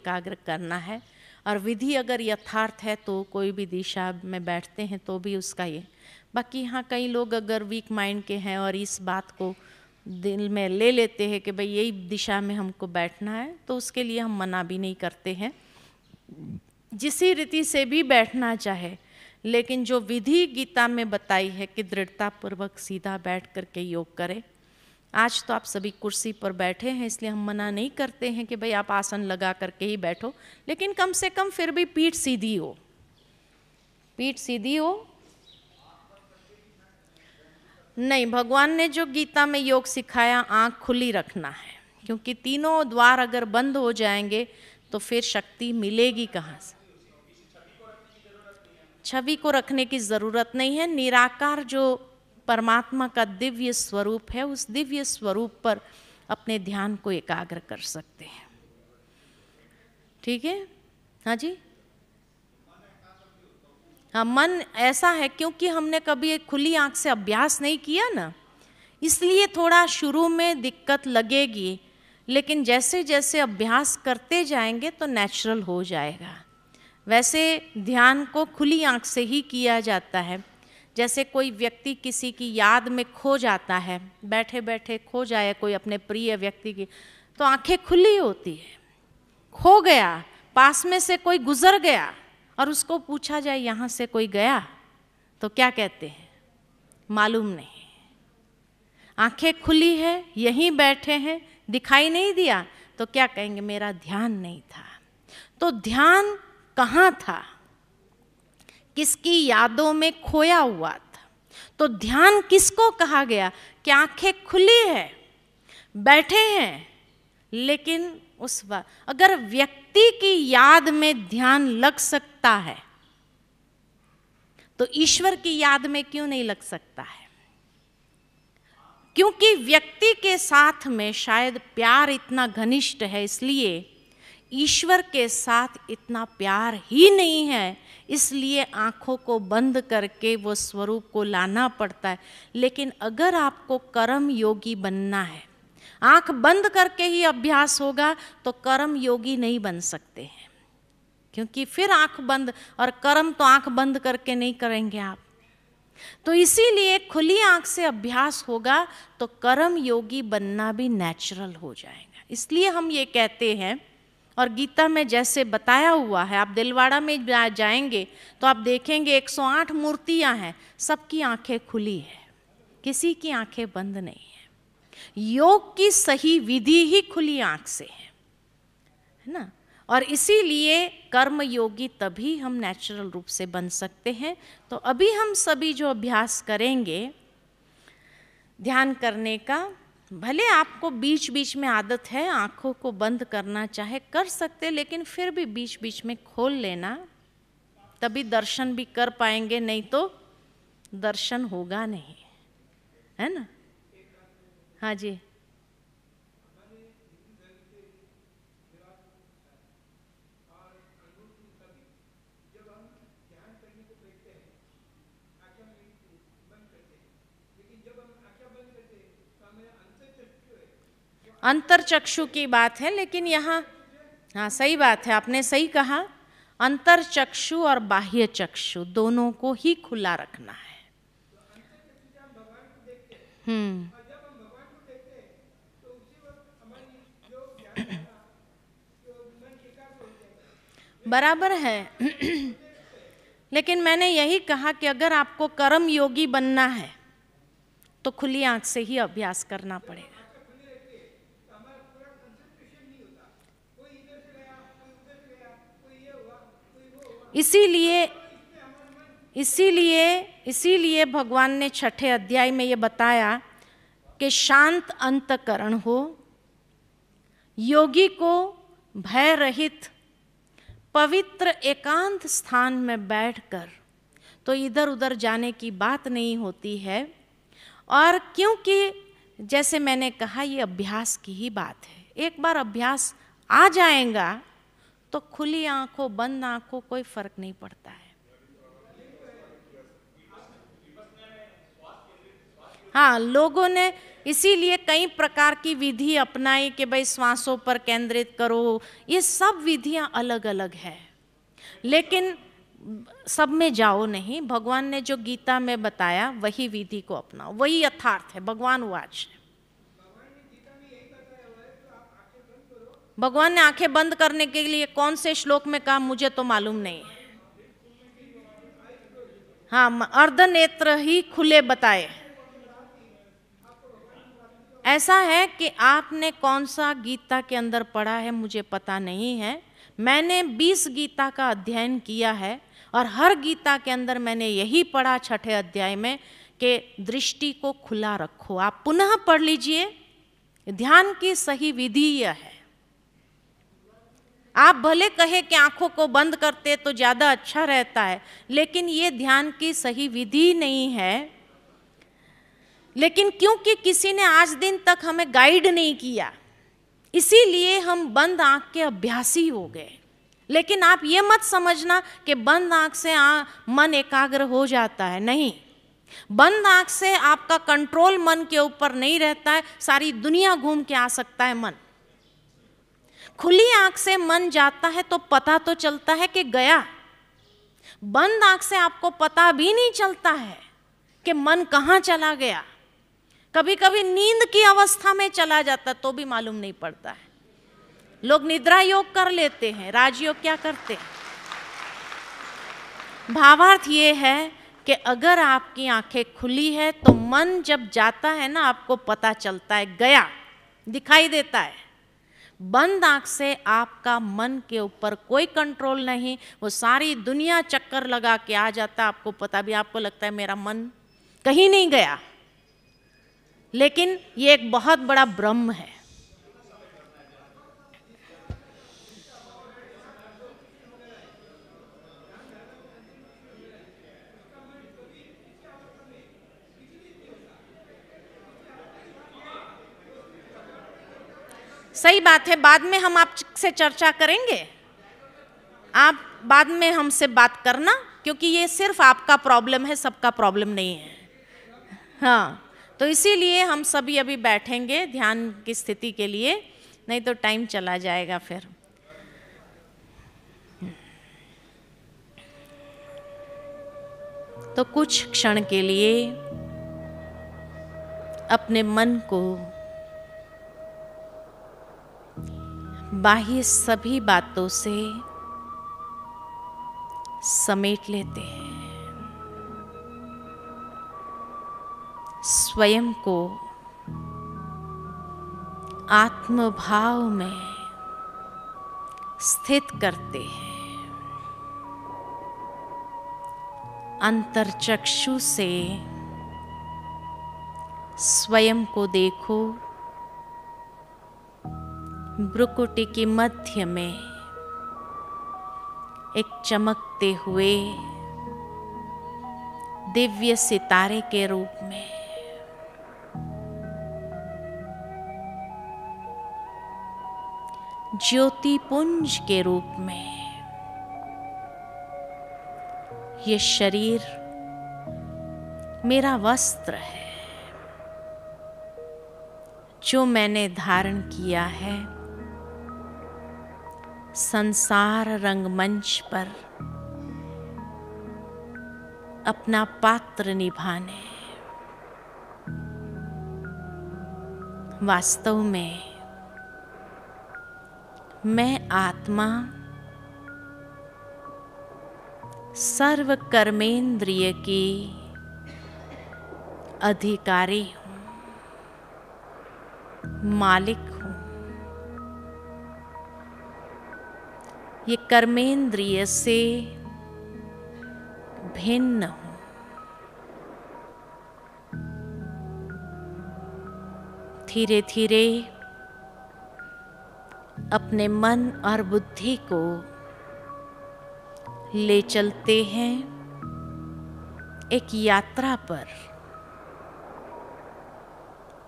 एकाग्र करना है। और विधि अगर यथार्थ है तो कोई भी दिशा में बैठते हैं तो भी उसका ये। बाकी यहाँ कई लोग अगर वीक माइंड के हैं और इस बात को दिल में ले लेते हैं कि भाई यही दिशा में हमको बैठना है, तो उसके लिए हम मना भी नहीं करते हैं, जिस रीति से भी बैठना चाहे। लेकिन जो विधि गीता में बताई है कि दृढ़तापूर्वक सीधा बैठ करके योग करें। आज तो आप सभी कुर्सी पर बैठे हैं, इसलिए हम मना नहीं करते हैं कि भाई आप आसन लगा करके ही बैठो, लेकिन कम से कम फिर भी पीठ सीधी हो, पीठ सीधी हो। नहीं, भगवान ने जो गीता में योग सिखाया, आंख खुली रखना है, क्योंकि तीनों द्वार अगर बंद हो जाएंगे तो फिर शक्ति मिलेगी कहाँ से। छवि को रखने की जरूरत नहीं है। निराकार जो परमात्मा का दिव्य स्वरूप है, उस दिव्य स्वरूप पर अपने ध्यान को एकाग्र कर सकते हैं। ठीक है, हाँ जी, हाँ, मन ऐसा है क्योंकि हमने कभी एक खुली आंख से अभ्यास नहीं किया ना, इसलिए थोड़ा शुरू में दिक्कत लगेगी, लेकिन जैसे जैसे अभ्यास करते जाएंगे तो नेचुरल हो जाएगा। वैसे ध्यान को खुली आंख से ही किया जाता है। जैसे कोई व्यक्ति किसी की याद में खो जाता है, बैठे बैठे खो जाए कोई अपने प्रिय व्यक्ति की, तो आंखें खुली होती है। खो गया, पास में से कोई गुजर गया और उसको पूछा जाए यहाँ से कोई गया, तो क्या कहते हैं? मालूम नहीं। आंखें खुली है, यहीं बैठे हैं, दिखाई नहीं दिया, तो क्या कहेंगे? मेरा ध्यान नहीं था। तो ध्यान कहाँ था? किसकी यादों में खोया हुआ था। तो ध्यान किसको कहा गया? कि आंखें खुली है, बैठे हैं, लेकिन उस वक्त अगर व्यक्ति की याद में ध्यान लग सकता है तो ईश्वर की याद में क्यों नहीं लग सकता है? क्योंकि व्यक्ति के साथ में शायद प्यार इतना घनिष्ठ है, इसलिए ईश्वर के साथ इतना प्यार ही नहीं है, इसलिए आंखों को बंद करके वो स्वरूप को लाना पड़ता है। लेकिन अगर आपको कर्म योगी बनना है, आंख बंद करके ही अभ्यास होगा, तो कर्म योगी नहीं बन सकते हैं, क्योंकि फिर आंख बंद, और कर्म तो आंख बंद करके नहीं करेंगे आप। तो इसीलिए खुली आंख से अभ्यास होगा तो कर्म योगी बनना भी नेचुरल हो जाएगा। इसलिए हम ये कहते हैं, और गीता में जैसे बताया हुआ है, आप दिलवाड़ा में जाएंगे तो आप देखेंगे 108 मूर्तियां हैं, सबकी आंखें खुली है, किसी की आंखें बंद नहीं है। योग की सही विधि ही खुली आंख से है ना। और इसीलिए कर्म योगी तभी हम नेचुरल रूप से बन सकते हैं। तो अभी हम सभी जो अभ्यास करेंगे ध्यान करने का, भले आपको बीच बीच में आदत है आंखों को बंद करना, चाहे कर सकते, लेकिन फिर भी बीच बीच में खोल लेना, तभी दर्शन भी कर पाएंगे, नहीं तो दर्शन होगा नहीं, है ना। हाँ जी, अंतरचक्षु की बात है, लेकिन यहाँ हाँ सही बात है, आपने सही कहा, अंतरचक्षु और बाह्य चक्षु दोनों को ही खुला रखना है। बराबर है। लेकिन मैंने यही कहा कि अगर आपको कर्म योगी बनना है तो खुली आंख से ही अभ्यास करना पड़ेगा। इसीलिए इसीलिए इसीलिए भगवान ने 6ठे अध्याय में ये बताया कि शांत अंतकरण हो, योगी को भय रहित पवित्र एकांत स्थान में बैठकर, तो इधर उधर जाने की बात नहीं होती है। और क्योंकि जैसे मैंने कहा ये अभ्यास की ही बात है, एक बार अभ्यास आ जाएगा तो खुली आंखों बंद आंखों कोई फर्क नहीं पड़ता है। हाँ, लोगों ने इसीलिए कई प्रकार की विधि अपनाई कि भाई श्वासों पर केंद्रित करो, ये सब विधियां अलग अलग है, लेकिन सब में जाओ नहीं। भगवान ने जो गीता में बताया वही विधि को अपनाओ, वही यथार्थ है। भगवान वाच, भगवान ने आंखें बंद करने के लिए कौन से श्लोक में कहा मुझे तो मालूम नहीं है। हाँ, अर्धनेत्र ही खुले बताए। ऐसा है कि आपने कौन सा गीता के अंदर पढ़ा है मुझे पता नहीं है। मैंने 20 गीता का अध्ययन किया है और हर गीता के अंदर मैंने यही पढ़ा 6ठे अध्याय में कि दृष्टि को खुला रखो। आप पुनः पढ़ लीजिए, ध्यान की सही विधि यह है। आप भले कहे कि आंखों को बंद करते तो ज़्यादा अच्छा रहता है, लेकिन ये ध्यान की सही विधि नहीं है। लेकिन क्योंकि किसी ने आज दिन तक हमें गाइड नहीं किया, इसीलिए हम बंद आंख के अभ्यासी हो गए। लेकिन आप ये मत समझना कि बंद आंख से मन एकाग्र हो जाता है, नहीं। बंद आंख से आपका कंट्रोल मन के ऊपर नहीं रहता है, सारी दुनिया घूम के आ सकता है मन। खुली आंख से मन जाता है तो पता तो चलता है कि गया। बंद आंख से आपको पता भी नहीं चलता है कि मन कहाँ चला गया। कभी कभी नींद की अवस्था में चला जाता तो भी मालूम नहीं पड़ता है। लोग निद्रा योग कर लेते हैं, राजयोग क्या करते हैं। भावार्थ ये है कि अगर आपकी आंखें खुली है तो मन जब जाता है ना, आपको पता चलता है, गया, दिखाई देता है। बंद आंख से आपका मन के ऊपर कोई कंट्रोल नहीं, वो सारी दुनिया चक्कर लगा के आ जाता है, आपको पता भी, आपको लगता है मेरा मन कहीं नहीं गया। लेकिन ये एक बहुत बड़ा भ्रम है। सही बात है, बाद में हम आपसे चर्चा करेंगे। आप बाद में हमसे बात करना, क्योंकि ये सिर्फ आपका प्रॉब्लम है, सबका प्रॉब्लम नहीं है। हाँ, तो इसीलिए हम सभी अभी बैठेंगे ध्यान की स्थिति के लिए, नहीं तो टाइम चला जाएगा फिर। तो कुछ क्षण के लिए अपने मन को बाह्य सभी बातों से समेट लेते हैं। स्वयं को आत्मभाव में स्थित करते हैं। अंतर्चक्षु से स्वयं को देखो। भ्रुकुटी की मध्य में एक चमकते हुए दिव्य सितारे के रूप में ज्योति पुंज के रूप में ये शरीर मेरा वस्त्र है जो मैंने धारण किया है संसार रंगमंच पर अपना पात्र निभाने। वास्तव में मैं आत्मा सर्व कर्मेंद्रिय की अधिकारी हूँ, मालिक हूँ। ये कर्मेंद्रिय से भिन्न हूँ। धीरे धीरे अपने मन और बुद्धि को ले चलते हैं एक यात्रा पर,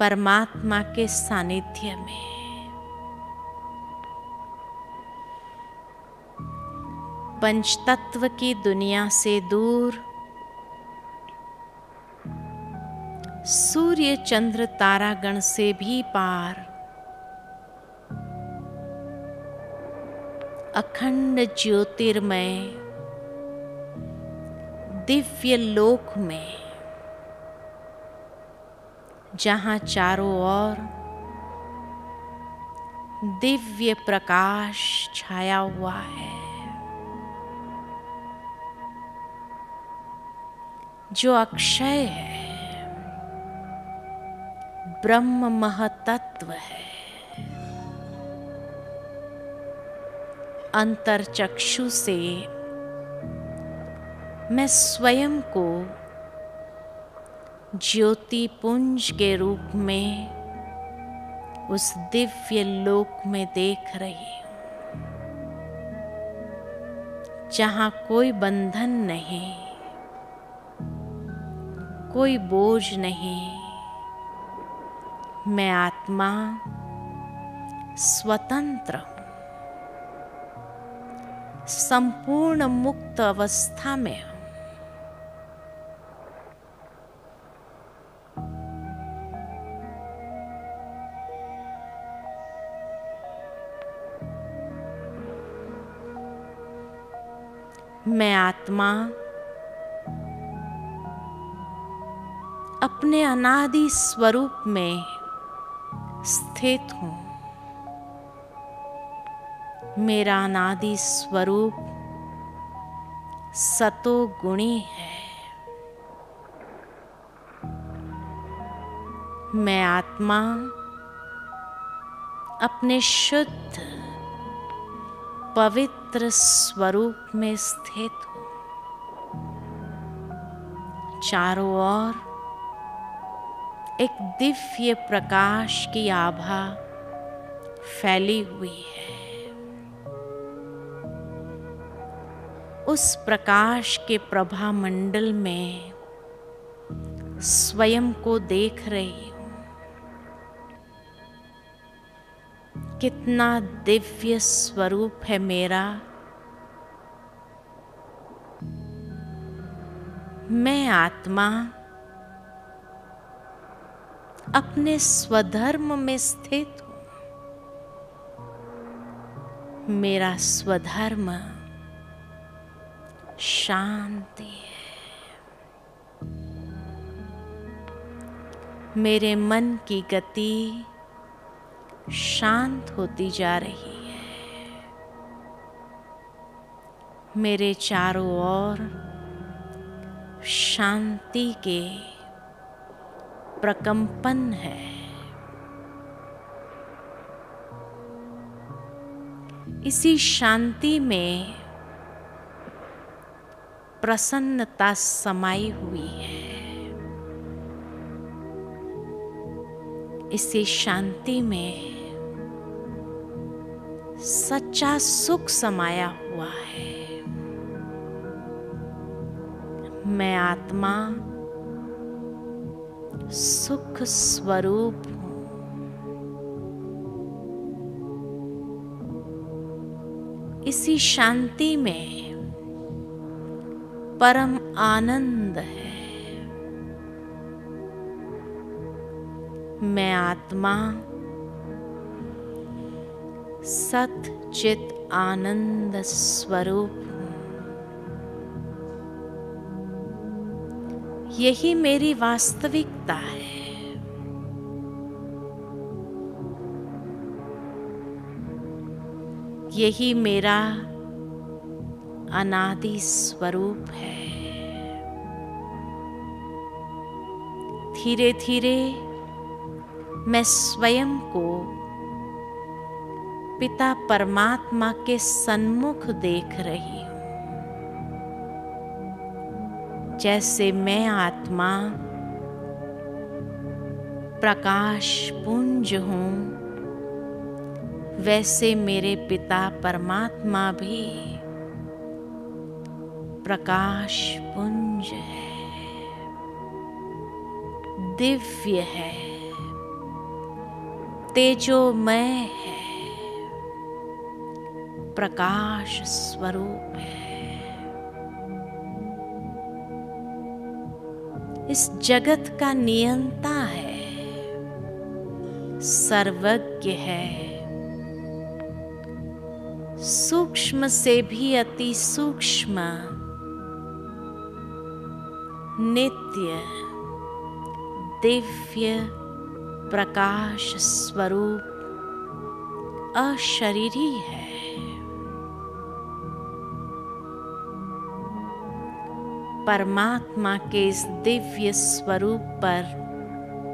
परमात्मा के सानिध्य में। पंचतत्व की दुनिया से दूर सूर्य चंद्र तारागण से भी पार अखंड ज्योतिर्मय दिव्य लोक में, जहाँ चारों ओर दिव्य प्रकाश छाया हुआ है, जो अक्षय है, ब्रह्म महतत्व है। अंतरचक्षु से मैं स्वयं को ज्योति पुंज के रूप में उस दिव्य लोक में देख रही हूँ, जहाँ कोई बंधन नहीं, कोई बोझ नहीं। मैं आत्मा स्वतंत्र हूँ, संपूर्ण मुक्त अवस्था में हूँ। मैं आत्मा अपने अनादि स्वरूप में स्थित हूँ। मेरा अनादि स्वरूप सतो गुणी है। मैं आत्मा अपने शुद्ध पवित्र स्वरूप में स्थित हूँ। चारों ओर एक दिव्य प्रकाश की आभा फैली हुई है। उस प्रकाश के प्रभा मंडल में स्वयं को देख रही हूँ। कितना दिव्य स्वरूप है मेरा। मैं आत्मा अपने स्वधर्म में स्थित हूँ। मेरा स्वधर्म शांति है। मेरे मन की गति शांत होती जा रही है। मेरे चारों ओर शांति के प्रकंपन है। इसी शांति में प्रसन्नता समाई हुई है। इसी शांति में सच्चा सुख समाया हुआ है। मैं आत्मा सुख स्वरूप हूँ। इसी शांति में परम आनंद है। मैं आत्मा सत चित आनंद स्वरूप हूँ। यही मेरी वास्तविकता है। यही मेरा अनादि स्वरूप है। धीरे धीरे मैं स्वयं को पिता परमात्मा के सन्मुख देख रही हूँ। जैसे मैं आत्मा प्रकाश पुंज हूँ, वैसे मेरे पिता परमात्मा भी प्रकाश पुंज है, दिव्य है, तेजोमय है, प्रकाश स्वरूप है। इस जगत का नियंता है, सर्वज्ञ है, सूक्ष्म से भी अति सूक्ष्म, नित्य दिव्य प्रकाश स्वरूप अशरीरी है। परमात्मा के इस दिव्य स्वरूप पर